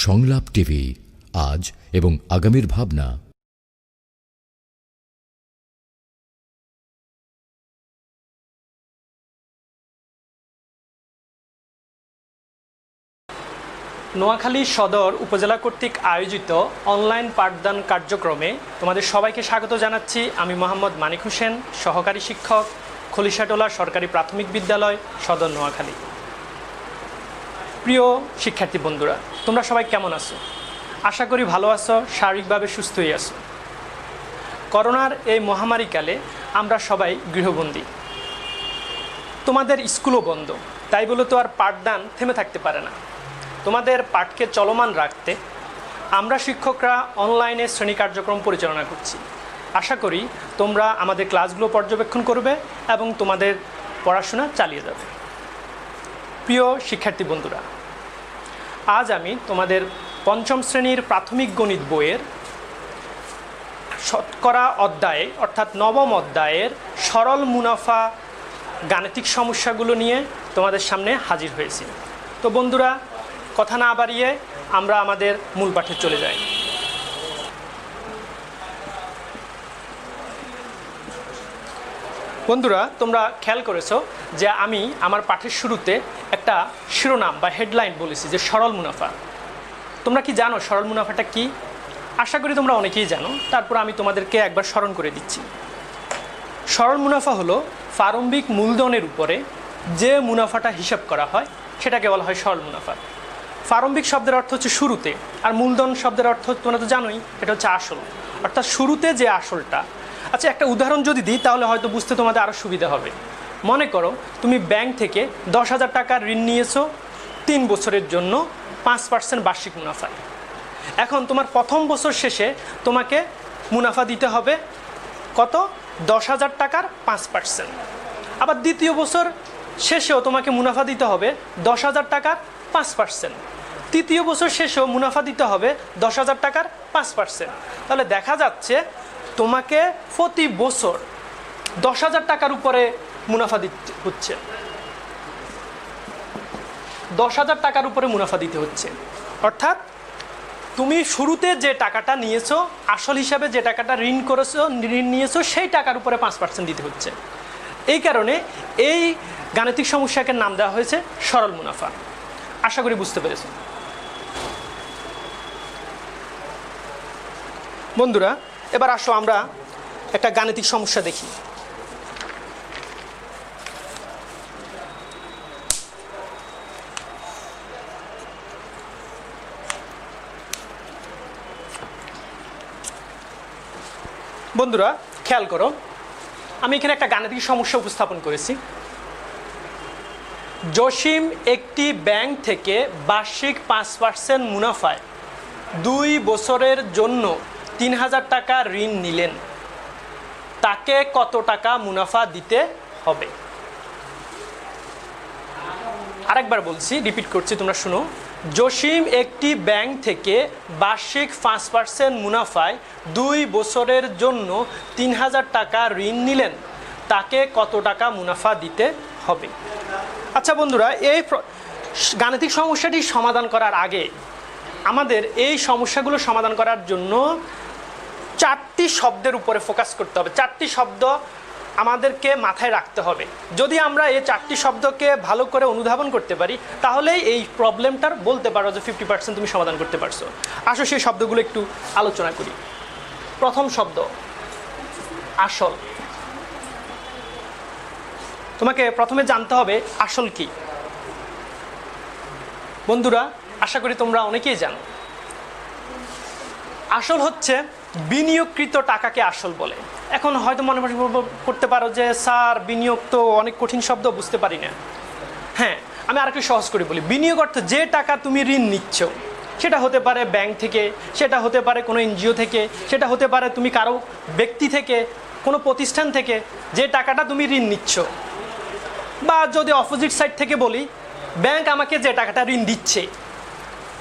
সংলাপ টিভি, আজ এবং আগামীর ভাবনা। নোয়াখালী সদর উপজেলা কর্তৃক আয়োজিত অনলাইন পাঠদান কার্যক্রমে তোমাদের সবাইকে স্বাগত জানাচ্ছি। আমি মোহাম্মদ মানিক হোসেন, সহকারী শিক্ষক, খলিশাটোলা সরকারি প্রাথমিক বিদ্যালয়, সদর নোয়াখালী। প্রিয় শিক্ষার্থী বন্ধুরা, তোমরা সবাই কেমন আছো? আশা করি ভালো আছো, শারীরিকভাবে সুস্থই আছো। করোনার এই মহামারীকালে আমরা সবাই গৃহবন্দী, তোমাদের স্কুলও বন্ধ, তাই বলে তো আর পাঠদান থেমে থাকতে পারে না। তোমাদের পাঠকে চলমান রাখতে আমরা শিক্ষকরা অনলাইনে শ্রেণী কার্যক্রম পরিচালনা করছি। আশা করি তোমরা আমাদের ক্লাসগুলো পর্যবেক্ষণ করবে এবং তোমাদের পড়াশোনা চালিয়ে যাবে। প্রিয় শিক্ষার্থী বন্ধুরা, আজ আমি তোমাদের পঞ্চম শ্রেণীর প্রাথমিক গণিত বইয়ের শতকরা অধ্যায়ে অর্থাৎ নবম অধ্যায়ের সরল মুনাফা গাণিতিক সমস্যাগুলো নিয়ে তোমাদের সামনে হাজির হয়েছি। তো বন্ধুরা, কথা না বাড়িয়ে আমরা আমাদের মূল পাঠে চলে যাই। বন্ধুরা, তোমরা খেয়াল করেছো যে আমি আমার পাঠের শুরুতে একটা শিরোনাম বা হেডলাইন বলেছি যে সরল মুনাফা। তোমরা কি জানো সরল মুনাফাটা কি? আশা করি তোমরা অনেকেই জানো, তারপর আমি তোমাদেরকে একবার স্মরণ করে দিচ্ছি। সরল মুনাফা হলো প্রারম্ভিক মূলধনের উপরে যে মুনাফাটা হিসাব করা হয় সেটাকে বলা হয় সরল মুনাফা। প্রারম্ভিক শব্দের অর্থ হচ্ছে শুরুতে, আর মূলধন শব্দের অর্থ তোমরা তো জানোই, এটা হচ্ছে আসল, অর্থাৎ শুরুতে যে আসলটা। আচ্ছা, একটা উদাহরণ যদি দিই তাহলে হয়তো বুঝতে তোমাদের আরও সুবিধা হবে। মনে করো তুমি ব্যাংক থেকে 10,000 টাকার ঋণ নিয়েছো 3 বছরের জন্য 5% বার্ষিক মুনাফায়। এখন তোমার প্রথম বছর শেষে তোমাকে মুনাফা দিতে হবে কত? 10,000 টাকার 5%। আবার দ্বিতীয় বছর শেষেও তোমাকে মুনাফা দিতে হবে 10,000 টাকার 5%। তৃতীয় বছর শেষেও মুনাফা দিতে হবে 10,000 টাকার 5%। তাহলে দেখা যাচ্ছে তোমাকে প্রতি বছর 10,000 টাকার উপরে মুনাফা দিতে হচ্ছে, 10,000 টাকার উপরে মুনাফা দিতে হচ্ছে। অর্থাৎ তুমি শুরুতে যে টাকাটা নিয়েছো, আসল হিসাবে যে টাকাটা ঋণ নিয়েছো, সেই টাকার উপরে 5% দিতে হচ্ছে। এই কারণে এই গাণিতিক সমস্যাকে নাম দেওয়া হয়েছে সরল মুনাফা। আশা করি বুঝতে পেরেছো। বন্ধুরা, এবার আসো আমরা একটা গাণিতিক সমস্যা দেখি। বন্ধুরা খেয়াল করো, আমি এখানে একটা গাণিতিক সমস্যা উপস্থাপন করেছি। জসিম একটি ব্যাংক থেকে বার্ষিক 5% মুনাফায় 2 বছরের জন্য 3,000 টাকা ঋণ নিলেন। তাকে কত টাকা মুনাফা দিতে হবে? আরেকবার বলছি, রিপিট করছি, তোমরা শুনো। জসিম একটি ব্যাংক থেকে বার্ষিক 5% মুনাফায় 2 বছরের জন্য 3,000 টাকা ঋণ নিলেন। তাকে কত টাকা মুনাফা দিতে হবে? আচ্ছা বন্ধুরা, এই গাণিতিক সমস্যাটি সমাধান করার আগে আমাদের এই সমস্যাগুলো সমাধান করার জন্য 4টি শব্দের উপরে ফোকাস করতে হবে। 4টি শব্দ আমাদেরকে মাথায় রাখতে হবে। যদি আমরা এই 4টি শব্দকে ভালো করে অনুধাবন করতে পারি, তাহলেই এই প্রবলেমটার বলতে পারো যে 50% তুমি সমাধান করতে পারছো। আসো সেই শব্দগুলো একটু আলোচনা করি। প্রথম শব্দ আসল। তোমাকে প্রথমে জানতে হবে আসল কি। বন্ধুরা, আশা করি তোমরা অনেকেই জানো। আসল হচ্ছে বিনিয়োগকৃত টাকাকে আসল বলে। এখন হয়তো মনে করতে পারো যে স্যার, বিনিয়োগ তো অনেক কঠিন শব্দ, বুঝতে পারি না। হ্যাঁ, আমি আরেকটু সহজ করে বলি। বিনিয়োগ অর্থ যে টাকা তুমি ঋণ নিচ্ছ, সেটা হতে পারে ব্যাংক থেকে, সেটা হতে পারে কোনো এনজিও থেকে, সেটা হতে পারে তুমি কারো ব্যক্তি থেকে, কোনো প্রতিষ্ঠান থেকে যে টাকাটা তুমি ঋণ নিচ্ছ। বা যদি অপোজিট সাইড থেকে বলি, ব্যাংক আমাকে যে টাকাটা ঋণ দিচ্ছে,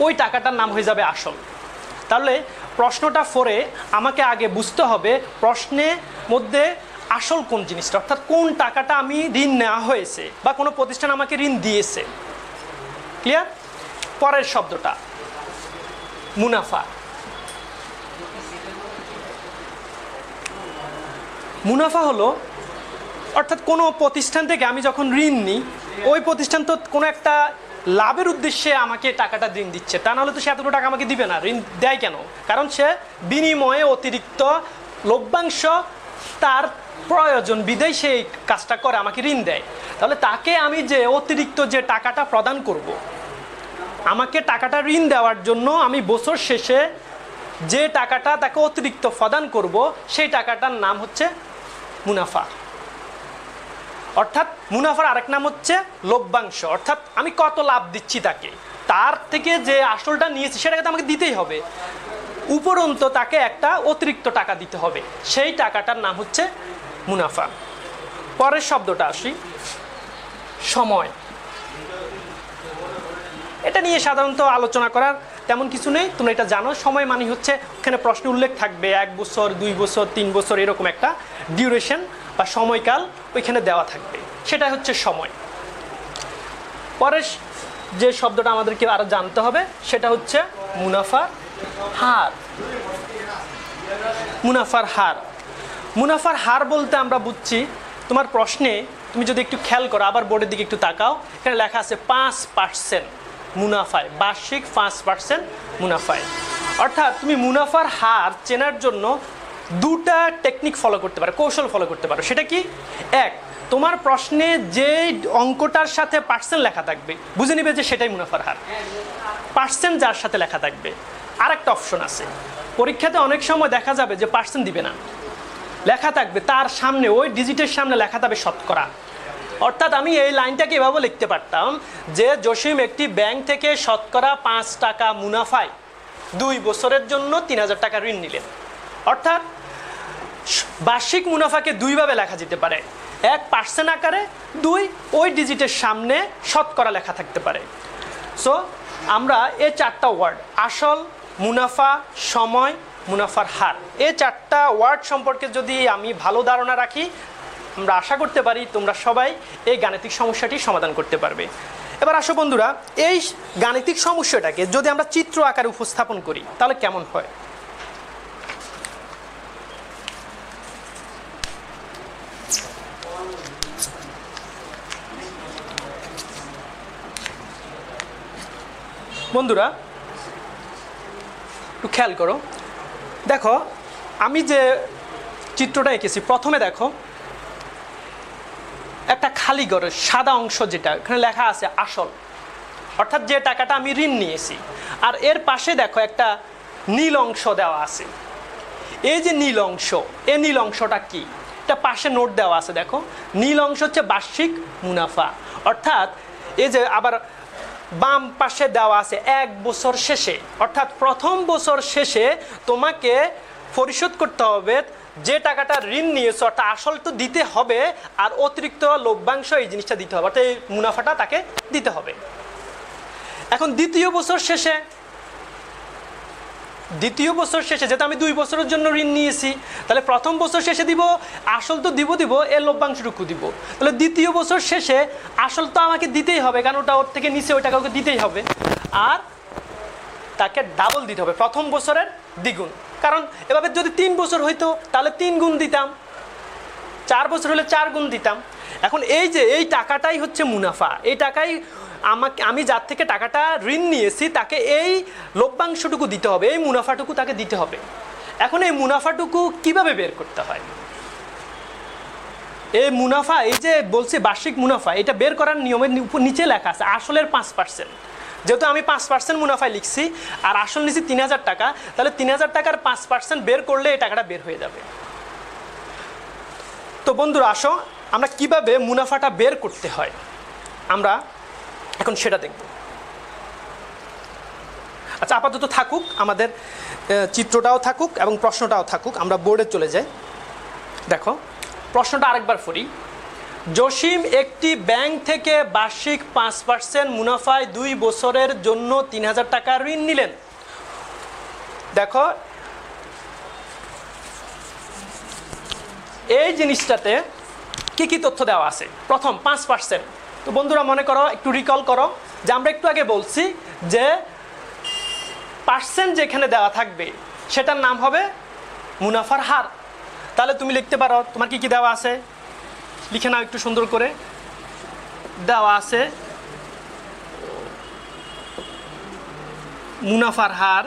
ওই টাকাটার নাম হয়ে যাবে আসল। তাহলে প্রশ্নটা পড়ে আমাকে আগে বুঝতে হবে প্রশ্নের মধ্যে আসল কোন জিনিসটা, অর্থাৎ কোন টাকাটা আমি ঋণ নেওয়া হয়েছে বা কোনো প্রতিষ্ঠান আমাকে ঋণ দিয়েছে। ক্লিয়ার? পরের শব্দটা মুনাফা। মুনাফা হলো অর্থাৎ কোনো প্রতিষ্ঠান থেকে আমি যখন ঋণ নিই, ওই প্রতিষ্ঠান তো কোনো একটা লাভের উদ্দেশ্যে আমাকে টাকাটা ঋণ দিচ্ছে, তা নাহলে তো সে এতটুকু টাকা আমাকে দিবে না। ঋণ দেয় কেন? কারণ সে বিনিময়ে অতিরিক্ত লভ্যাংশ তার প্রয়োজন বিধেই সে এই কাজটা করে, আমাকে ঋণ দেয়। তাহলে তাকে আমি যে অতিরিক্ত যে টাকাটা প্রদান করব, আমাকে টাকাটা ঋণ দেওয়ার জন্য আমি বছর শেষে যে টাকাটা তাকে অতিরিক্ত প্রদান করব, সেই টাকাটার নাম হচ্ছে মুনাফা। অর্থাৎ মুনাফার আরেক নাম হচ্ছে লভ্যাংশ। অর্থাৎ আমি কত লাভ দিচ্ছি তাকে, তার থেকে যে আসলটা নিয়েছি সেটাকে তো আমাকে দিতেই হবে, উপরন্তু তাকে একটা অতিরিক্ত টাকা দিতে হবে, সেই টাকাটার নাম হচ্ছে মুনাফা। পরের শব্দটা আসি, সময়। এটা নিয়ে সাধারণত আলোচনা করার তেমন কিছু নেই, তোমরা এটা জানো। সময় মানে হচ্ছে ওখানে প্রশ্নে উল্লেখ থাকবে 1 বছর, 2 বছর, 3 বছর, এরকম একটা ডিউরেশন বা সময়কাল ওইখানে দেওয়া থাকবে, সেটা হচ্ছে সময়। পরের যে শব্দটা আমাদেরকে আরো জানতে হবে সেটা হচ্ছে মুনাফার হার। মুনাফার হার, মুনাফার হার বলতে আমরা বুঝছি, তোমার প্রশ্নে তুমি যদি একটু খেয়াল করো, আবার বোর্ডের দিকে একটু তাকাও, এখানে লেখা আছে 5% মুনাফায়, বার্ষিক 5% মুনাফায়। অর্থাৎ তুমি মুনাফার হার চেনার জন্য দুটা টেকনিক ফলো করতে পারো, কৌশল ফলো করতে পারো। সেটা কি? এক, তোমার প্রশ্নে যে অঙ্কটার সাথে পার্সেন্ট লেখা থাকবে বুঝে নিবে যে সেটাই মুনাফার হার, পার্সেন্ট যার সাথে লেখা থাকবে। আর একটা অপশন আছে, পরীক্ষাতে অনেক সময় দেখা যাবে যে পার্সেন্ট দিবে না, লেখা থাকবে তার সামনে, ওই ডিজিটের সামনে লেখা থাকবে শতকরা। অর্থাৎ আমি এই লাইনটাকে এভাবে লিখতে পারতাম যে জসিম একটি ব্যাংক থেকে শতকরা 5 টাকা মুনাফায় 2 বছরের জন্য 3000 টাকা ঋণ নিলেন। অর্থাৎ বার্ষিক মুনাফাকে দুইভাবে লেখা যেতে পারে, 1% আকারে, 2 ওই ডিজিটের সামনে শতকরা লেখা থাকতে পারে। সো আমরা এই 4টা ওয়ার্ড, আসল, মুনাফা, সময়, মুনাফার হার, এই 4টা ওয়ার্ড সম্পর্কে যদি আমি ভালো ধারণা রাখি, আমরা আশা করতে পারি তোমরা সবাই এই গাণিতিক সমস্যাটি সমাধান করতে পারবে। এবার আসো বন্ধুরা, এই গাণিতিক সমস্যাটাকে যদি আমরা চিত্র আকারে উপস্থাপন করি তাহলে কেমন হয়? বন্ধুরা একটু খেয়াল করো, দেখো আমি যে চিত্রটা এঁকেছি, প্রথমে দেখো একটা খালি ঘরের সাদা অংশ, যেটা এখানে লেখা আছে আসল, অর্থাৎ যে টাকাটা আমি ঋণ নিয়েছি। আর এর পাশে দেখো একটা নীল অংশ দেওয়া আছে। এই যে নীল অংশ, এই নীল অংশটা কি? এটা পাশে নোট দেওয়া আছে, দেখো নীল অংশ হচ্ছে বার্ষিক মুনাফা। অর্থাৎ এই যে আবার বাম পাশে দেওয়া আছে 1 বছর শেষে, অর্থাৎ প্রথম বছর শেষে তোমাকে পরিশোধ করতে হবে যে টাকাটা ঋণ নিয়েছো, অর্থাৎ আসল তো দিতে হবে, আর অতিরিক্ত লভ্যাংশ এই জিনিসটা দিতে হবে, অর্থাৎ এই মুনাফাটা তাকে দিতে হবে। এখন দ্বিতীয় বছর শেষে, যেহেতু আমি 2 বছরের জন্য ঋণ নিয়েছি, তাহলে প্রথম বছর শেষে দিব, আসল তো দিব, এর লভ্যাংশটুকু দিব। তাহলে দ্বিতীয় বছর শেষে আসল তো আমাকে দিতেই হবে, কারণ ওটা ওর থেকে নিচে ওই টাকা ওকে দিতেই হবে, আর তাকে ডাবল দিতে হবে, প্রথম বছরের দ্বিগুণ। কারণ এভাবে যদি 3 বছর হইতো তাহলে 3 গুণ দিতাম, 4 বছর হলে 4 গুণ দিতাম। এখন এই যে এই টাকাটাই হচ্ছে মুনাফা, এই টাকাই আমি যার থেকে টাকাটা ঋণ নিয়েছি তাকে এই লভ্যাংশটুকু দিতে হবে, এই মুনাফাটুকু তাকে দিতে হবে। এখন এই মুনাফাটুকু কিভাবে বের করতে হয়? এই মুনাফা, এই যে বলছি বার্ষিক মুনাফা, এটা বের করার নিয়মের নিচে লেখা আছে আসলের 5%। যেহেতু আমি 5% মুনাফায় লিখছি আর আসল নিচ্ছি 3000 টাকা, তাহলে 3000 টাকার 5% বের করলে এই টাকাটা বের হয়ে যাবে। তো বন্ধুরা আসো আমরা কিভাবে মুনাফাটা বের করতে হয় আমরা এখন সেটা দেখব। আচ্ছা, আপাতত থাকুক, আমাদের চিত্রটাও থাকুক এবং প্রশ্নটাও থাকুক, আমরা বোর্ডে চলে যাই। দেখো প্রশ্নটা আরেকবার পড়ি। জসিম একটি ব্যাংক থেকে বার্ষিক 5% মুনাফায় 2 বছরের জন্য 3000 টাকা ঋণ নিলেন। দেখো এই জিনিসটাতে কি কি তথ্য দেওয়া আছে? প্রথম 5%। তো বন্ধুরা মনে করো, একটু রিকল করো যে আমরা একটু আগে বলছি যে পার্সেন্ট যেখানে দেওয়া থাকবে সেটার নাম হবে মুনাফার হার। তাহলে তুমি লিখতে পারো, তোমার কি কি দেওয়া আছে লিখে নাও একটু সুন্দর করে। দেওয়া আছে মুনাফার হার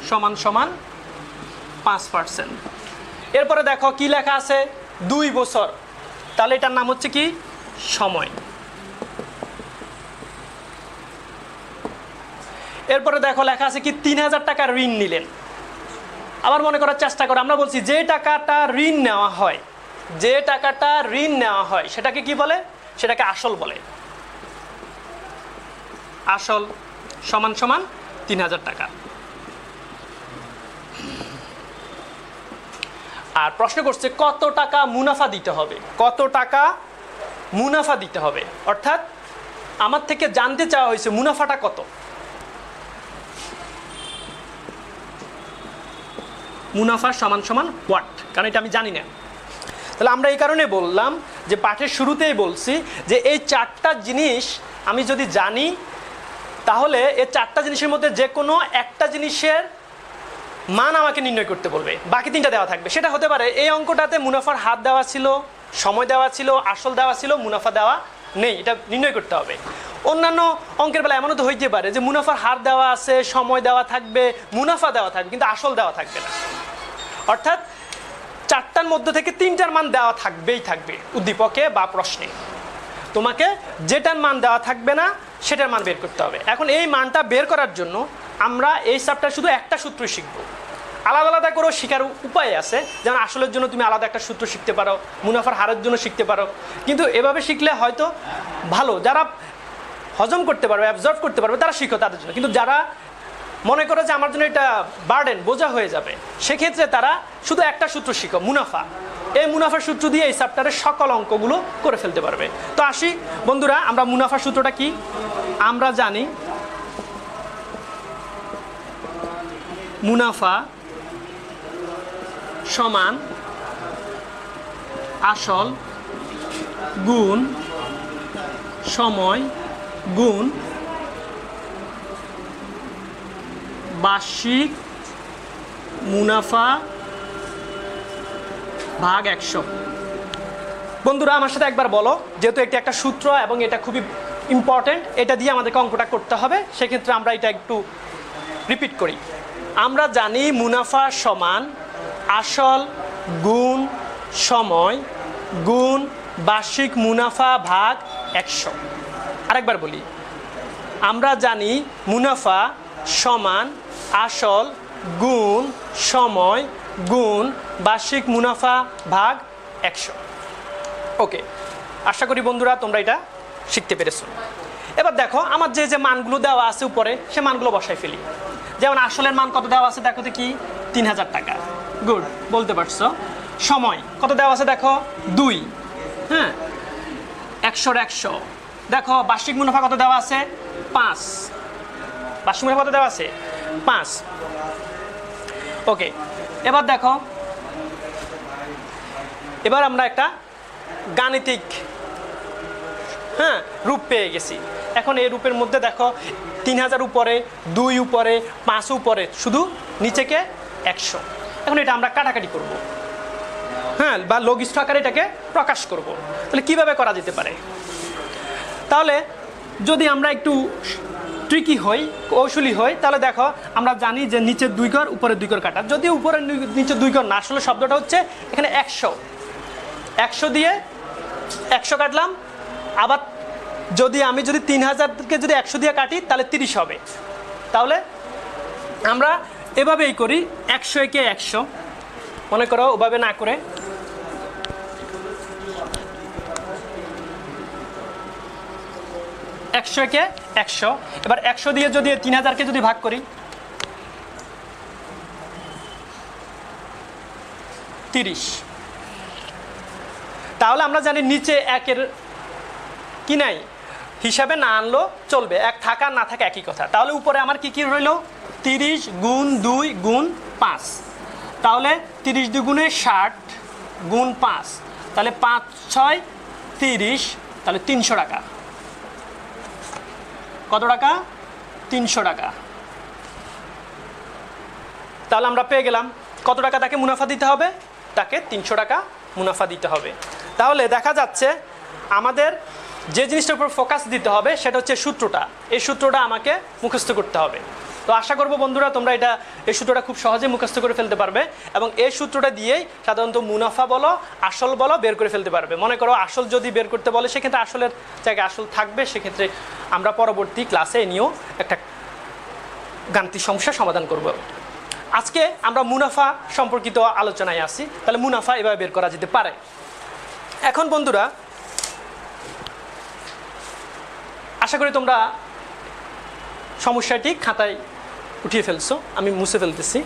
সমান সমান 5%। এরপরে দেখো কি লেখা আছে 2 বছর, তাহলে এটার নাম হচ্ছে কি সময়। এরপরে দেখো লেখা আছে কি 3000 টাকা ঋণ নিলেন। আবার মনে করার চেষ্টা করো, আমরা বলছি যে টাকাটা ঋণ নেওয়া হয়, যে টাকাটা ঋণ নেওয়া হয় সেটাকে কি বলে? সেটাকে আসল বলে। আসল সমান সমান 3000 টাকা। আর প্রশ্ন করছে কত টাকা মুনাফা দিতে হবে, কত টাকা মুনাফা দিতে হবে, অর্থাৎ আমার থেকে জানতে চাওয়া হয়েছে মুনাফাটা কত। মুনাফা সমান সমান হোয়াট, কারণ এটা আমি জানি না। তাহলে আমরা এই কারণে বললাম যে পাঠের শুরুতেই বলছি যে এই 4টা জিনিস আমি যদি জানি, তাহলে এই 4টা জিনিসের মধ্যে যে কোনো একটা জিনিসের মান আমাকে নির্ণয় করতে বলবে, বাকি 3টা দেওয়া থাকবে। সেটা হতে পারে এই অঙ্কটাতে মুনাফার হার দেওয়া ছিল, সময় দেওয়া ছিল, আসল দেওয়া ছিল, মুনাফা দেওয়া নেই, এটা নির্ণয় করতে হবে। অন্যান্য অঙ্কের বেলা এমনও তো হইতে পারে যে মুনাফার হার দেওয়া আছে, সময় দেওয়া থাকবে, মুনাফা দেওয়া থাকবে, কিন্তু আসল দেওয়া থাকবে না। অর্থাৎ 4টার মধ্যে থেকে 3টার মান দেওয়া থাকবেই থাকবে উদ্দীপকে বা প্রশ্নে। তোমাকে যেটার মান দেওয়া থাকবে না সেটার মান বের করতে হবে। এখন এই মানটা বের করার জন্য আমরা এই চ্যাপ্টার শুধু একটা সূত্র শিখব। আলাদা আলাদা করেও শেখার উপায় আছে, যেমন আসলের জন্য তুমি আলাদা একটা সূত্র শিখতে পারো, মুনাফার হারের জন্য শিখতে পারো। কিন্তু এভাবে শিখলে হয়তো ভালো, যারা হজম করতে পারবে, অ্যাবজর্ব করতে পারবে তারা শিখো তাদের জন্য। কিন্তু যারা মনে করে যে আমার জন্য এটা বার্ডেন, বোঝা হয়ে যাবে, সেক্ষেত্রে তারা শুধু একটা সূত্র শিখো, মুনাফা। এই মুনাফার সূত্র দিয়ে এই চ্যাপ্টারের সকল অঙ্কগুলো করে ফেলতে পারবে। তো আসি বন্ধুরা, আমরা মুনাফার সূত্রটা কি আমরা জানি। মুনাফা সমান আসল গুণ সময় গুণ বার্ষিক মুনাফা ভাগ 100। বন্ধুরা আমার সাথে একবার বলো, যেহেতু এটা একটা সূত্র এবং এটা খুবই ইম্পর্টেন্ট, এটা দিয়ে আমাদেরকে অঙ্কটা করতে হবে, সেক্ষেত্রে আমরা এটা একটু রিপিট করি। আমরা জানি মুনাফা সমান আসল গুণ সময় গুণ বার্ষিক মুনাফা ভাগ 100। আরেকবার বলি, আমরা জানি মুনাফা সমান আসল গুণ সময় গুণ বার্ষিক মুনাফা ভাগ 100। ওকে, আশা করি বন্ধুরা তোমরা এটা শিখতে পেরেছো। এবার দেখো আমার যে যে মানগুলো দেওয়া আছে উপরে, সে মানগুলো বসাই ফেলি। যেমন আসলের মান কত দেওয়া আছে দেখো তো, কি 3000 টাকা। গুড, বলতে পারছো। সময় কত দেওয়া আছে দেখো 2, হ্যাঁ 100-র 100। দেখো বার্ষিক মুনাফা কত দেওয়া আছে 5, বার্ষিক মুনাফা কত দেওয়া আছে 5। ওকে, এবার দেখো, এবার আমরা একটা গাণিতিক রূপ পেয়ে গেছি। এখন এই রূপের মধ্যে দেখো 3000 উপরে, 2 উপরে, 5 উপরে, শুধু নিচেকে 100। এখন এটা আমরা কাটাকাটি করব, বা লঘিষ্ঠ আকারে এটাকে প্রকাশ করব। তাহলে কিভাবে করা যেতে পারে? তাহলে যদি আমরা একটু ট্রিকি হই, কৌশলী হই, তাহলে দেখো আমরা জানি যে নিচের 2 ঘর উপরে 2 ঘর কাটা। যদি উপরে নিচে 2 ঘর না, আসলে শব্দটা হচ্ছে এখানে 100 দিয়ে 100 কাটলাম। আবার আমি যদি 3000কে যদি 100 দিয়ে কাটি তাহলে 30 হবে। তাহলে আমরা এভাবেই করি, 100-কে 100 মনে করো, ওভাবে না করে 100-কে 100। এবার 100 দিয়ে যদি 3000-কে যদি ভাগ করি 30, তাহলে আমরা জানি নিচে 1-এর কি নাই, হিসাবে না আনলেও চলবে, 1 থাকা না থাকা একই কথা। তাহলে উপরে আমার কি কি রইল 30 গুণ 2 গুণ 5। তাহলে 30 2 60 গুণ 5, তাহলে 5 6 30, তাহলে 300 টাকা। কত টাকা? 300 টাকা। তাহলে আমরা পেয়ে গেলাম কত টাকা তাকে মুনাফা দিতে হবে? তাকে 300 টাকা মুনাফা দিতে হবে। তাহলে দেখা যাচ্ছে আমাদের যে জিনিসটার উপর ফোকাস দিতে হবে সেটা হচ্ছে সূত্রটা। এই সূত্রটা আমাকে মুখস্থ করতে হবে। তো আশা করব বন্ধুরা তোমরা এই সূত্রটা খুব সহজে মুখস্থ করে ফেলতে পারবে এবং এই সূত্রটা দিয়েই সাধারণত মুনাফা বলো আসল বলো বের করে ফেলতে পারবে। মনে করো আসল যদি বের করতে বলে সেক্ষেত্রে আসলের জায়গায় আসল থাকবে, সেক্ষেত্রে আমরা পরবর্তী ক্লাসে এ নিয়েও একটা গাণিতিক সমস্যার সমাধান করব। আজকে আমরা মুনাফা সম্পর্কিত আলোচনায় আসি। তাহলে মুনাফা এভাবে বের করা যেতে পারে। এখন বন্ধুরা আশা করি তোমরা সমস্যাটি খাতায় উঠিয়ে ফেলছো, আমি মুছে ফেলতেছি।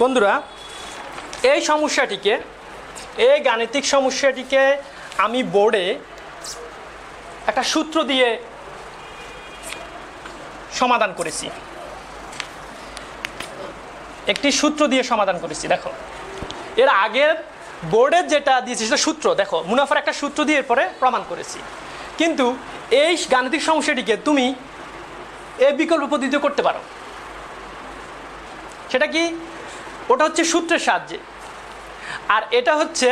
বন্ধুরা এই গাণিতিক সমস্যাটিকে আমি বোর্ডে একটা সূত্র দিয়ে সমাধান করেছি। একটি সূত্র দিয়ে সমাধান করেছি। দেখো এর আগের বোর্ডের যেটা দিয়েছি সেটা সূত্র, দেখো মুনাফার একটা সূত্র দিয়ে এরপরে প্রমাণ করেছি। কিন্তু এই গাণিতিক সমস্যাটিকে তুমি এই বিকল্প পদ্ধতিতে করতে পারো। সেটা কি? ওটা হচ্ছে সূত্রের সাহায্যে, আর এটা হচ্ছে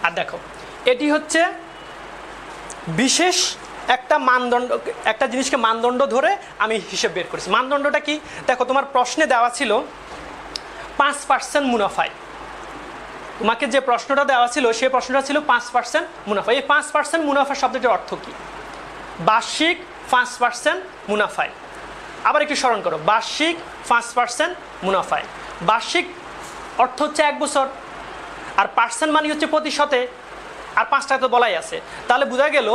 আর দেখো এটি হচ্ছে বিশেষ একটা মানদণ্ড, একটা জিনিসকে মানদণ্ড ধরে আমি হিসেব বের করেছি। মানদণ্ডটা কি? দেখো তোমার প্রশ্নে দেওয়া ছিল 5% মুনাফায়। তোমাকে যে প্রশ্নটা দেওয়া ছিল সেই প্রশ্নটা ছিল 5% মুনাফা। এই 5% মুনাফা শব্দটির অর্থ কি? বার্ষিক 5% মুনাফায়। আবার একটু স্মরণ করো, বার্ষিক 5% মুনাফায়। বার্ষিক অর্থ হচ্ছে 1 বছর, আর পার্সেন্ট মানে হচ্ছে প্রতিশতে, আর 5 টাকা তো বলাই আছে। তাহলে বোঝা গেল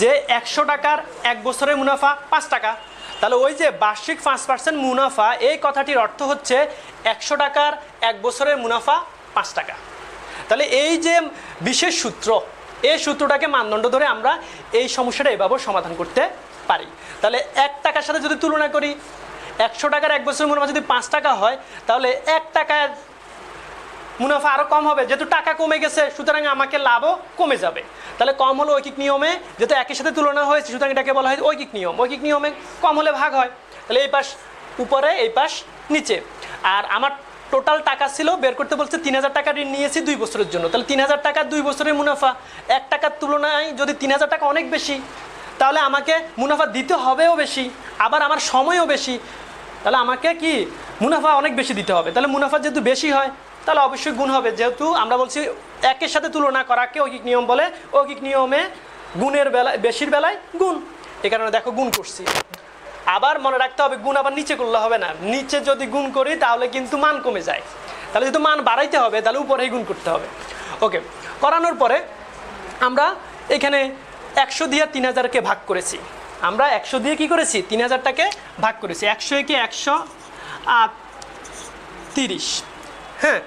যে 100 টাকার 1 বছরের মুনাফা 5 টাকা। তাহলে ওই যে বার্ষিক 5% মুনাফা, এই কথাটির অর্থ হচ্ছে 100 টাকার 1 বছরের মুনাফা 5 টাকা। তাহলে এই যে বিশেষ সূত্র, এই সূত্রটাকে মানদণ্ড ধরে আমরা এই সমস্যাটা এভাবে সমাধান করতে পারি। তাহলে 1 টাকার সাথে যদি তুলনা করি, 100 টাকার 1 বছরের মুনাফা যদি 5 টাকা হয়, তাহলে 1 টাকার মুনাফা আরও কম হবে। যেহেতু টাকা কমে গেছে সুতরাং আমাকে লাভও কমে যাবে। তাহলে কম হলো ঐকিক নিয়মে, যেহেতু একই সাথে তুলনা হয়েছে সুতরাং এটাকে বলা হয় ঐকিক নিয়ম। ঐকিক নিয়মে কম হলে ভাগ হয়। তাহলে এই পাশ উপরে, এই পাশ নিচে। আর আমার টোটাল টাকা ছিল, বের করতে বলছে 3000 টাকা ঋণ নিয়েছি 2 বছরের জন্য। তাহলে 3000 টাকা 2 বছরের মুনাফা। 1 টাকার তুলনায় যদি 3000 টাকা অনেক বেশি, তাহলে আমাকে মুনাফা দিতে হবেও বেশি, আবার আমার সময়ও বেশি। তাহলে আমাকে কি মুনাফা অনেক বেশি দিতে হবে। তাহলে মুনাফা যেহেতু বেশি হয় তাহলে অবশ্যই গুণ হবে। যেহেতু আমরা বলছি একের সাথে তুলনা করাকে ঐকিক নিয়ম বলে, ঐকিক নিয়মে গুণের বেলায় বেশির বেলায় গুণ, এই কারণে দেখো গুণ করছি। আবার মনে রাখতে হবে গুণ আবার নিচে করলে হবে না। নিচে যদি গুণ করি তাহলে কিন্তু মান কমে যায়। তাহলে যেহেতু মান বাড়াইতে হবে তাহলে উপরেই গুণ করতে হবে। ওকে, করানোর পরে আমরা এখানে 100 দিয়ে 3000কে ভাগ করেছি। আমরা 100 দিয়ে কি করেছি? 3000টাকে ভাগ করেছি। 100 একে 100 আর 30। হ্যাঁ,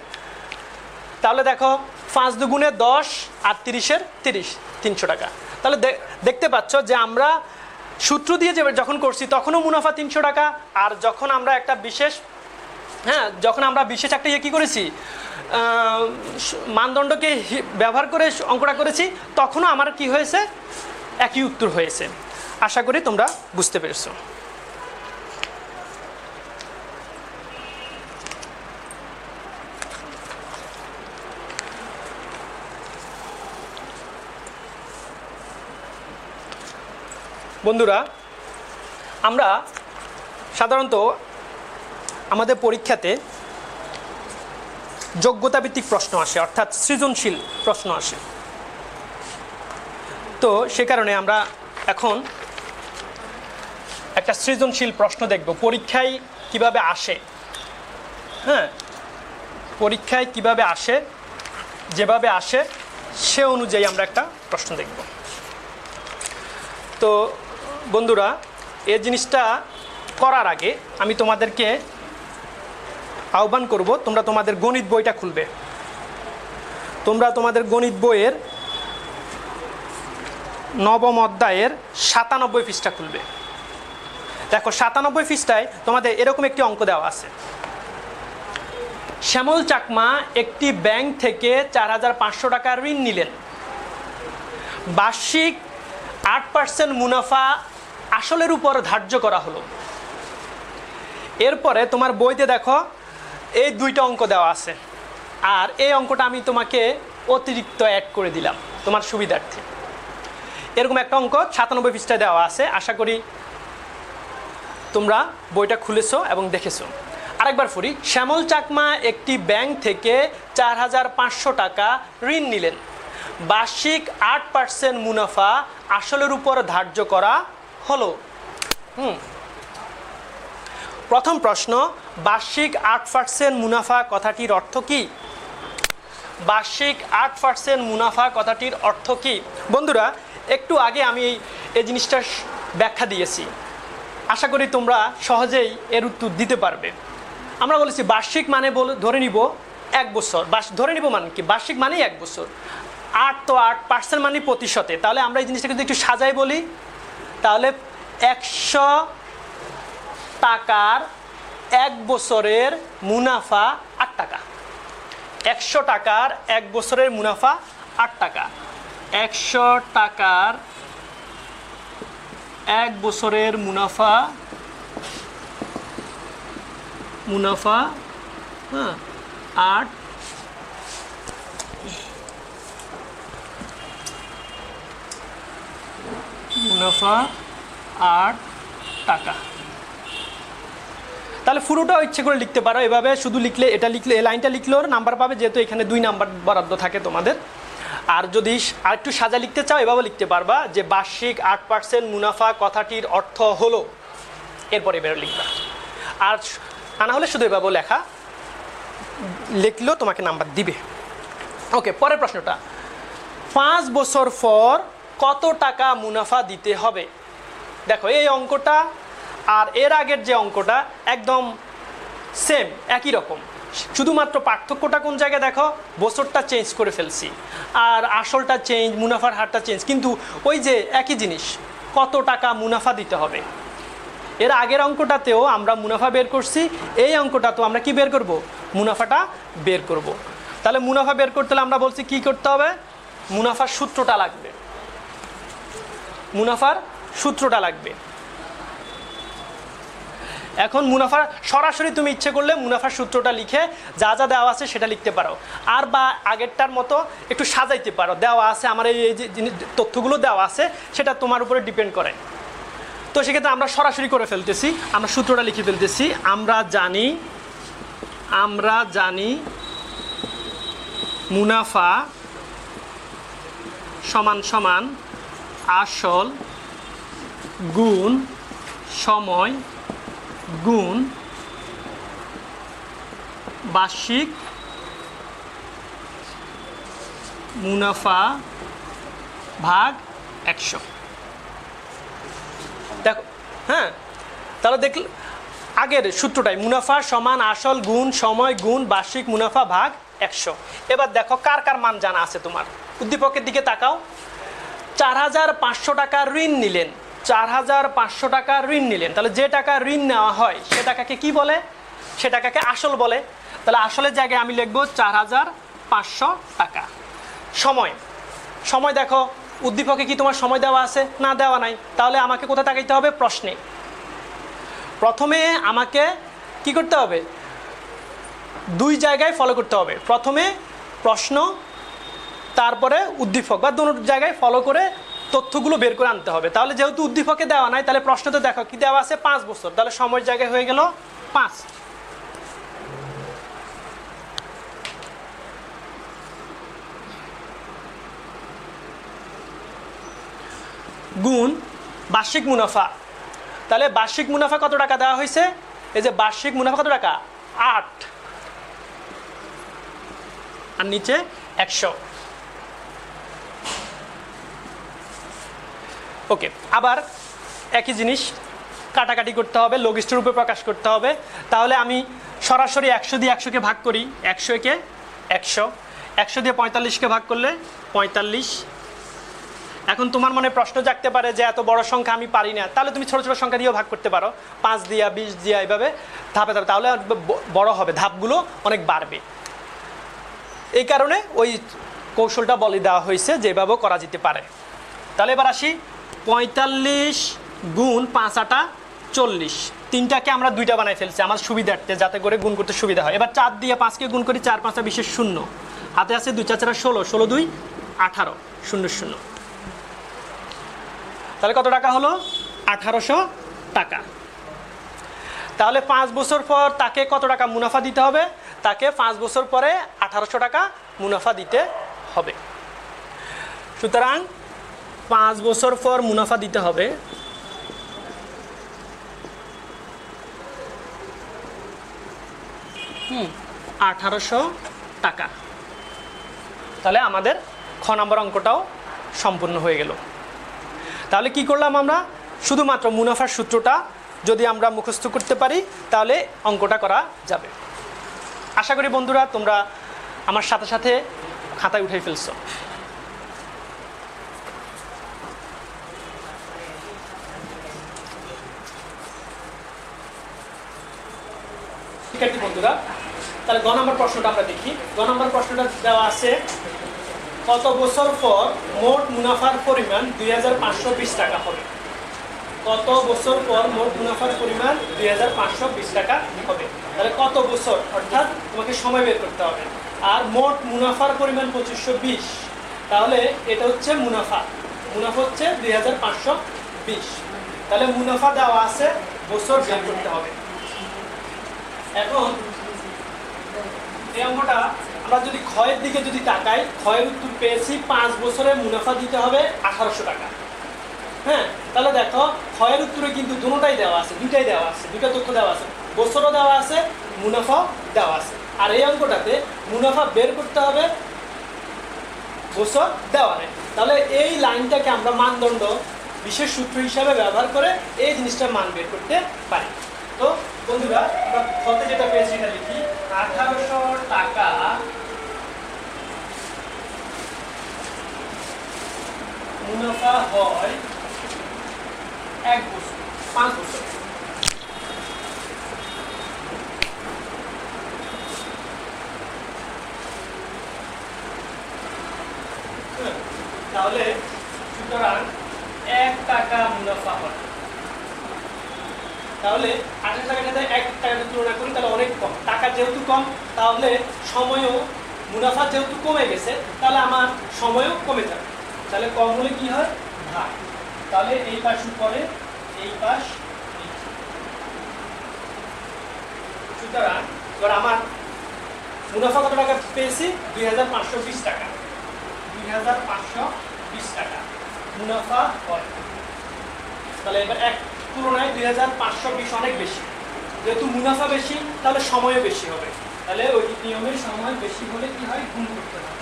তাহলে দেখো 5 দুগুণে 10 আর 30-এর 30, 300 টাকা। তাহলে দেখতে পাচ্ছ যে আমরা সূত্র দিয়ে যখন করছি তখনও মুনাফা 300 টাকা। আর যখন আমরা একটা বিশেষ একটা কী করেছি, মানদণ্ডকে ব্যবহার করে অঙ্কটা করেছি, তখনও আমার কি হয়েছে? একই উত্তর হয়েছে। আশা করি তোমরা বুঝতে পেরেছো। বন্ধুরা, আমরা সাধারণত আমাদের পরীক্ষাতে যোগ্যতাভিত্তিক প্রশ্ন আসে, অর্থাৎ সৃজনশীল প্রশ্ন আসে। তো সে কারণে আমরা এখন একটা সৃজনশীল প্রশ্ন দেখব পরীক্ষায় কিভাবে আসে। হ্যাঁ, পরীক্ষায় কিভাবে আসে যেভাবে আসে সে অনুযায়ী আমরা একটা প্রশ্ন দেখব। তো বন্ধুরা, এই জিনিসটা করার আগে আমি তোমাদেরকে আহ্বান করব, তোমরা তোমাদের গণিত বইটা খুলবে। তোমরা তোমাদের গণিত বইয়ের নবম অধ্যায়ের 97 পৃষ্ঠা খুলবে। দেখো 97 পৃষ্ঠায় তোমাদের এরকম একটি অঙ্ক দেওয়া আছে। শ্যামল চাকমা একটি ব্যাংক থেকে 4,500 টাকা ঋণ নিলেন। বার্ষিক 8% মুনাফা আসলের উপর ধার্য করা হলো। এরপরে তোমার বইতে দেখো এই দুইটা অঙ্ক দেওয়া আছে, আর এই অঙ্কটা আমি তোমাকে অতিরিক্ত অ্যাড করে দিলাম তোমার সুবিধার্থে। এরকম একটা অঙ্ক 97 পৃষ্ঠায় দেওয়া আছে, আশা করি তোমরা বইটা খুলেছো এবং দেখেছো। আরেকবার পড়ি। শ্যামল চাকমা একটি ব্যাংক থেকে 4,500 টাকা ঋণ নিলেন। বার্ষিক 8% মুনাফা আসলের উপর ধার্য করা হলো। প্রথম প্রশ্ন, বার্ষিক 8% মুনাফা কথাটির অর্থ কী? বার্ষিক 8% মুনাফা কথাটির অর্থ কী? বন্ধুরা, একটু আগে আমি এই জিনিসটার ব্যাখ্যা দিয়েছি, আশা করি তোমরা সহজেই এর উত্তর দিতে পারবে। আমরা বলেছি বার্ষিক মানে ধরে নিব 1 বছর, ধরে নিব মানে কি, বার্ষিক মানেই 1 বছর। 8 তো 8% মানে প্রতিশতে, তাহলে আমরা এই জিনিসটা কিন্তু একটু সাজাই বলি। তাহলে 100 টাকার 1 বছরের মুনাফা 8 টাকা। 100 টাকার 1 বছরের মুনাফা 8 টাকা। 100 টাকার 1 বছরের মুনাফা হ্যাঁ 8 মুনাফা 8 টাকা। তাহলে পুরোটাও ইচ্ছে করে লিখতে পারো এভাবে, শুধু লিখলে এটা লিখলে এই লাইনটা লিখলেও নাম্বার পাবে, যেহেতু এখানে 2 নাম্বার বরাদ্দ থাকে তোমাদের। আর যদি আরেকটু সাজা লিখতে চাও এভাবে লিখতে পারবা যে বার্ষিক 8% মুনাফা কথাটির অর্থ হলো, এরপরে এবারে লিখবা। আর না হলে শুধু এভাবে লেখা লিখলেও তোমাকে নাম্বার দিবে। ওকে, পরের প্রশ্নটা, 5 বছর পর কত টাকা মুনাফা দিতে হবে? দেখো এই অঙ্কটা আর এর আগের যে অঙ্কটা একদম সেম, একই রকম, শুধুমাত্র পার্থক্যটা কোন জায়গায় দেখো, বছরটা চেঞ্জ করে ফেলছি আর আসলটা চেঞ্জ, মুনাফার হারটা চেঞ্জ, কিন্তু ওই যে একই জিনিস, কত টাকা মুনাফা দিতে হবে। এর আগের অঙ্কটাতেও আমরা মুনাফা বের করছি, এই অঙ্কটাতেও আমরা কি বের করব? মুনাফাটা বের করব। তাহলে মুনাফা বের করতে হলে আমরা বলছি কি করতে হবে? মুনাফার সূত্রটা লাগবে। মুনাফার সূত্রটা লাগবে। এখন মুনাফা সরাসরি তুমি ইচ্ছে করলে মুনাফার সূত্রটা লিখে যা যা দেওয়া আছে সেটা লিখতে পারো, আর বা আগেরটার মতো একটু সাজাইতে পারো। দেওয়া আছে আমার এই যে তথ্যগুলো দেওয়া আছে, সেটা তোমার উপরে ডিপেন্ড করে। তো সেক্ষেত্রে আমরা সরাসরি করে ফেলতেছি, আমরা সূত্রটা লিখে ফেলতেছি। আমরা জানি মুনাফা সমান সমান আসল গুণ সময় গুণ বার্ষিক মুনাফা ভাগ 100। দেখো হ্যাঁ, তাহলে দেখলে আগের সূত্রটাই মুনাফা সমান আসল গুণ সময় গুণ বার্ষিক মুনাফা ভাগ 100। এবার দেখো কার কার মান জানা আছে তোমার। উদ্দীপকের দিকে তাকাও। 4,500 টাকা ঋণ নিলেন। 4,500 টাকা ঋণ নিলেন, তাহলে যে টাকা ঋণ নেওয়া হয় সে টাকাকে কি বলে? সে টাকাকে আসল বলে। তাহলে আসলের জায়গায় আমি লিখব 4,500 টাকা। সময় দেখো উদ্দীপকে কি তোমার সময় দেওয়া আছে? না, দেওয়া নাই। তাহলে আমাকে কোথায় তাকাইতে হবে? প্রশ্নে। প্রথমে আমাকে কি করতে হবে? 2 জায়গায় ফলো করতে হবে। প্রথমে প্রশ্ন, তারপরে উদ্দীপক, বা দুটো জায়গায় ফলো করে তথ্যগুলো বের করে আনতে হবে। তাহলে যেহেতু উদ্দীপকে দেওয়া নাই, তাহলে প্রশ্নতে দেখো কি দেওয়া আছে? 5 বছর। তাহলে সময়ের জায়গায় হয়ে গেল 5। গুণ বার্ষিক মুনাফা। তাহলে বার্ষিক মুনাফা কত টাকা দেওয়া হয়েছে? এই যে বার্ষিক মুনাফা কত টাকা? 8। আর নিচে 100। ওকে, আবার একই জিনিস কাটাকাটি করতে হবে, লঘিষ্ঠ রূপে প্রকাশ করতে হবে। তাহলে আমি সরাসরি 100 দিয়ে 100কে ভাগ করি, 100 কে 100, 100 দিয়ে 45কে ভাগ করলে 45। এখন তোমার মনে প্রশ্ন জাগতে পারে যে এত বড় সংখ্যা আমি পারি না, তাহলে তুমি ছোট ছোট সংখ্যা দিয়েও ভাগ করতে পারো, 5 দিয়া 20 দিয়া এইভাবে ধাপে ধাপে, তাহলে বড় হবে, ধাপগুলো অনেক বাড়বে। এই কারণে ওই কৌশলটা বলে দেওয়া হয়েছে যে এভাবেও করা যেতে পারে। তাহলে এবার আসি 45 গুণ 5 আটা 40, তিনটাকে আমরা দুইটা বানাই ফেলছি আমার সুবিধার্থে, যাতে করে গুণ করতে সুবিধা হয়। এবার 4 দিয়ে 5কে গুণ করি, 4 5 20 শূন্য, হাতে আছে 2 4 16, 16 2 18, 0 0। তাহলে কত টাকা হলো? 1800 টাকা। তাহলে 5 বছর পর তাকে কত টাকা মুনাফা দিতে হবে? তাকে 5 বছর পরে 1800 টাকা মুনাফা দিতে হবে। সুতরাং 5 বছর পর মুনাফা দিতে হবে 1800 টাকা। তাহলে আমাদের খ নম্বর অঙ্কটাও সম্পূর্ণ হয়ে গেল। তাহলে কি করলাম আমরা? শুধুমাত্র মুনাফার সূত্রটা যদি আমরা মুখস্থ করতে পারি তাহলে অঙ্কটা করা যাবে। আশা করি বন্ধুরা তোমরা আমার সাথে সাথে খাতায় উঠে ফেলছো। শিক্ষার্থী বন্ধুরা, তাহলে গ নম্বর প্রশ্নটা আমরা দেখি। গ নম্বর প্রশ্নটা দেওয়া আছে, কত বছর পর মোট মুনাফার পরিমাণ 2520 টাকা হবে? কত বছর পর মোট মুনাফার পরিমাণ 2520 টাকা হবে? তাহলে কত বছর, অর্থাৎ তোমাকে সময় বের করতে হবে। আর মোট মুনাফার পরিমাণ 2520, তাহলে এটা হচ্ছে মুনাফা। মুনাফা হচ্ছে 2520। তাহলে মুনাফা দেওয়া আছে, বছর বের করতে হবে। এখন এই অঙ্কটা আমরা যদি ক্ষয়ের দিকে যদি তাকাই, ক্ষয়ের উত্তর পেয়েছি 5 বছরে মুনাফা দিতে হবে 1800 টাকা। হ্যাঁ, তাহলে দেখো ক্ষয়ের উত্তরে কিন্তু দুটোটাই দেওয়া আছে, দুইটাই দেওয়া আছে, দুইটা তথ্য দেওয়া আছে, বছরও দেওয়া আছে, মুনাফাও দেওয়া আছে। আর এই অঙ্কটাতে মুনাফা বের করতে হবে, বছর দেওয়া নেই। তাহলে এই লাইনটাকে আমরা মানদণ্ড বিশেষ সূত্র হিসাবে ব্যবহার করে এই জিনিসটার মান বের করতে পারি। তো বন্ধুরা, আমরা ক্ষতে যেটা পেয়েছি এটা লিখি, 1800 টাকা মুনাফা হয় 1 বছর, 5 বছর। তাহলে সুতরাং 1 টাকা মুনাফা হয়। তাহলে 18 টাকার সাথে 1 টাকা তুলনা করি তাহলে অনেক কম। টাকা যেহেতু কম, তাহলে সময়ও, মুনাফা যেহেতু কমে গেছে, তাহলে আমার সময়ও কমে যাবে। তাহলে কম হলে কি হয়? ভাগ। তাহলে এই পাশ উপরে, এই পাশ নিচে। সুতরাং এবার আমার মুনাফা কত টাকা পেয়েছি? 2520 টাকা। 2520 টাকা মুনাফা হয়। তাহলে এবার এক তুলনায় 2520 অনেক বেশি। যেহেতু মুনাফা বেশি, তাহলে সময়ও বেশি হবে। তাহলে ওই নিয়মের সময় বেশি হলে কি হয়? গুণ করতে হবে।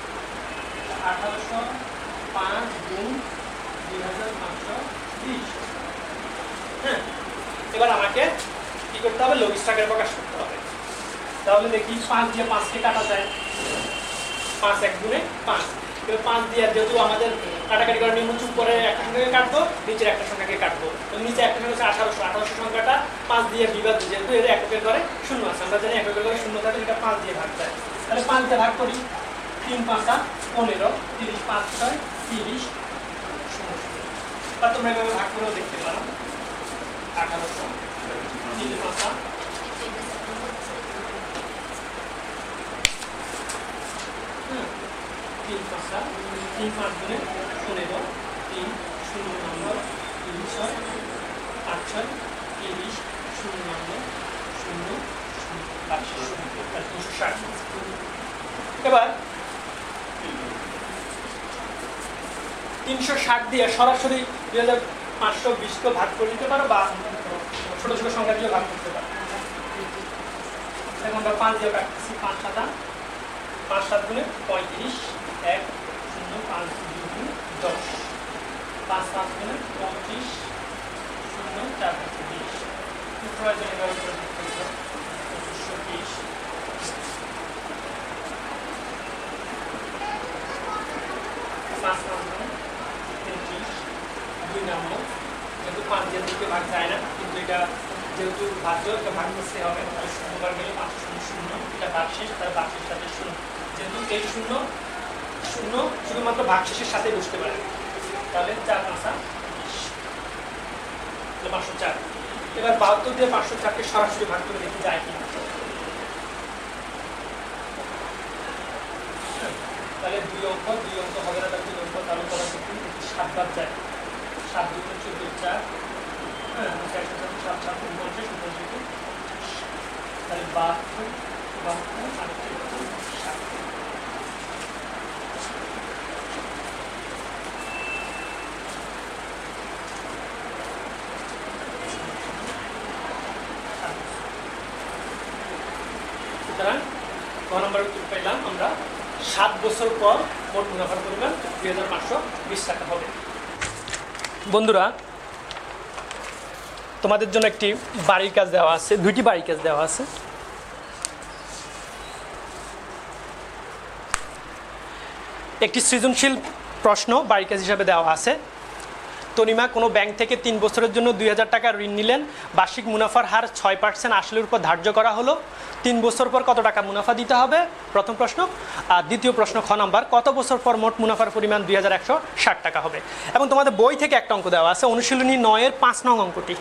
1805 গুণ 2520। হ্যাঁ, এবার আমাকে কি করতে হবে? লঘিষ্ঠ আকারে প্রকাশ করতে হবে। তাহলে দেখি 5 দিয়ে 5কে কাটা যায়, 5 1 গুণে 5। এবার 5 দিয়ে যেহেতু আমাদের কাটাকাটি করার নিয়ম হচ্ছে উপরে একটা সংখ্যাকে কাটবো, নিচের একটা সংখ্যাকে কাটবো। তো নিচে একটা সংখ্যা হচ্ছে 1800 সংখ্যাটা 5 দিয়ে বিভাগ, যেহেতু এর এককের ঘরে শূন্য আছে, আমরা জানি এককের ঘরে শূন্য থাকে, এটা 5 দিয়ে ভাগ যায়। তাহলে 5 দিয়ে ভাগ করি, 3 5 15, 30 5 6 30 0। তা তোমরা এভাবে ভাগ করেও দেখতে পারো। 1800 3 5 3 5 গুণে 15, 3 0 নম্বর, 3 6 8 6 30 0 নম্বর 0 260। এবার 360 দিয়ে সরাসরি 2520 কে ভাগ করে দিতে পারো, বা ছোট ছোট সংখ্যা দিয়ে ভাগ করতে পারো। এখন আমরা 5 দিয়ে কাটতেছি, 5 7 5 7 গুণে 35, 1 0 5 2 2 10 5 5 গুণে 25 0 4 20 প্রয়োজন এভাবে করে লিখতে হবে 2520 5 5 গুণে 25 2 নম্বর যেহেতু 5 দিয়ে দিকে ভাগ যায় না কিন্তু এটা যেহেতু ভাজ্য একটা ভাগ করতে হবে তাহলে শূন্যবার গেলে 5 0 0 এটা ভাগশেষ তার ভাগশেষ সাথে 0 যেহেতু এই 0 0 শুধুমাত্র ভাগশেষের সাথে বসতে পারে তাহলে 4 5 20 504 এবার 72 দিয়ে 504 কে সরাসরি ভাগ করে দেখি যায় কিনা তাহলে 2 অঙ্ক হবে না তাহলে 2 অঙ্ক তাহলে করা দেখি 7 বার যায় 7 2 14 4 হ্যাঁ 7 7 7 49 তাহলে 72 আর 7 সুতরাং ক নম্বর উত্তর পেলাম আমরা 7 বছর পর মোট মুনাফার পরিমাণ 2520 টাকা হবে। বন্ধুরা তোমাদের জন্য একটি বাড়ির কাজ দেওয়া আছে, দুইটি বাড়ির কাজ দেওয়া আছে। একটি সৃজনশীল প্রশ্ন বাড়ির কাজ হিসাবে দেওয়া আছে। তনিমা কোনো ব্যাংক থেকে 3 বছরের জন্য 2000 টাকা ঋণ নিলেন, বার্ষিক মুনাফার হার 6% আসলের উপর ধার্য করা হলো, 3 বছর পর কত টাকা মুনাফা দিতে হবে? প্রথম প্রশ্ন। আর দ্বিতীয় প্রশ্ন খ নাম্বার, কত বছর পর মোট মুনাফার পরিমাণ 2160 টাকা হবে? এবং তোমাদের বই থেকে একটা অঙ্ক দেওয়া আছে, অনুশীলনী 9-এর 5 নং অঙ্কটি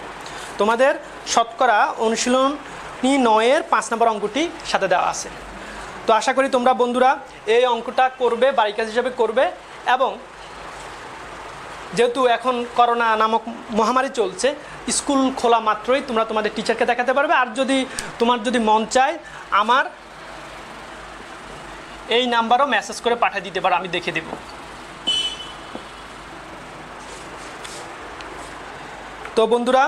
তোমাদের শতকরা অনুশীলনী 9-এর 5 নম্বর অঙ্কটি সাথে দেওয়া আছে। তো আশা করি তোমরা বন্ধুরা এই অঙ্কটা করবে, বাড়ির কাজ হিসাবে করবে। এবং যেহেতু এখন করোনা নামক মহামারী চলছে, স্কুল খোলা মাত্রই তোমরা তোমাদের টিচারকে দেখাতে পারবে। আর যদি তোমার মন চায় আমার এই নাম্বারও মেসেজ করে পাঠিয়ে দিতে পারো, আমি দেখে দেব। তো বন্ধুরা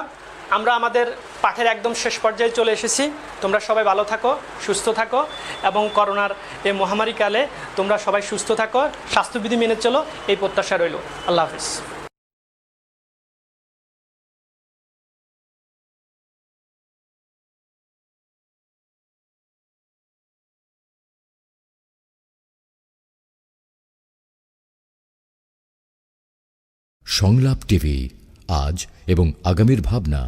আমরা আমাদের পাঠের একদম শেষ পর্যায়ে চলে এসেছি। তোমরা সবাই ভালো থাকো, সুস্থ থাকো এবং করোনার এই মহামারীকালে তোমরা সবাই সুস্থ থাকো, স্বাস্থ্যবিধি মেনে চলো, এই প্রত্যাশা রইল। আল্লাহ হাফিজ। সংলাপ টিভি, আজ এবং আগামীর ভাবনা।